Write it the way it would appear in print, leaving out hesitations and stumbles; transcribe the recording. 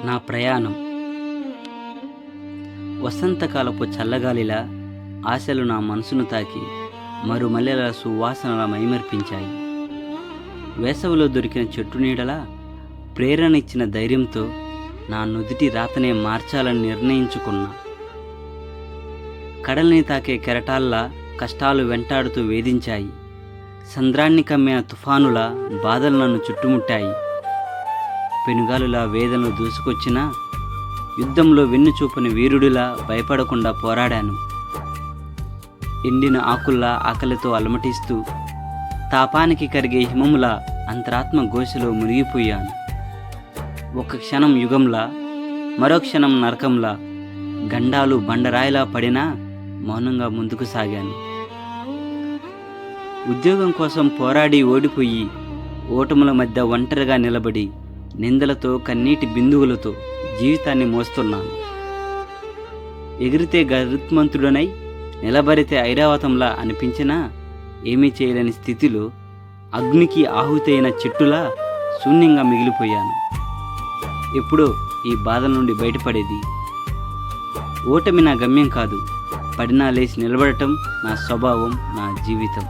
నా ప్రయాణం వసంతకాలపు చల్లగాలిలా ఆశలు నా మనసును తాకి మరుమల్లెల సువాసనల మైమర్పించాయి. వేసవిలో దొరికిన చెట్టు నీడలా ప్రేరణ ఇచ్చిన ధైర్యంతో నా నుదిటి రాతనే మార్చాలని నిర్ణయించుకున్నా. కడల్ని తాకే కెరటాల్లా కష్టాలు వెంటాడుతూ వేధించాయి. సంద్రాన్ని కమ్మిన తుఫానుల బాధలు నన్ను చుట్టుముట్టాయి. పెనుగాలులా వేదనలు దూసుకొచ్చినా యుద్ధంలో వెన్నుచూపని వీరుడిలా భయపడకుండా పోరాడాను. ఎండిన ఆకుల్లా ఆకలితో అలమటిస్తూ తాపానికి కరిగే హిమములా అంతరాత్మ ఘోషలో మునిగిపోయాను. ఒక క్షణం యుగంలా, మరో క్షణం నరకంలా, గండాలు బండరాయిలా పడినా మౌనంగా ముందుకు సాగాను. ఉద్యోగం కోసం పోరాడి ఓడిపోయి ఓటముల మధ్య ఒంటరిగా నిలబడి నిందలతో కన్నీటి బిందువులతో జీవితాన్ని మోస్తున్నాను. ఎగిరితే గరుత్మంతుడనై నిలబడితే ఐరావతంలా అనిపించినా ఏమీ చేయలేని స్థితిలో అగ్నికి ఆహుతైన చెట్టులా శూన్యంగా మిగిలిపోయాను. ఎప్పుడో ఈ బాధల నుండి బయటపడేది. ఓటమి నా గమ్యం కాదు, పడినా లేచి నిలబడటం నా స్వభావం, నా జీవితం.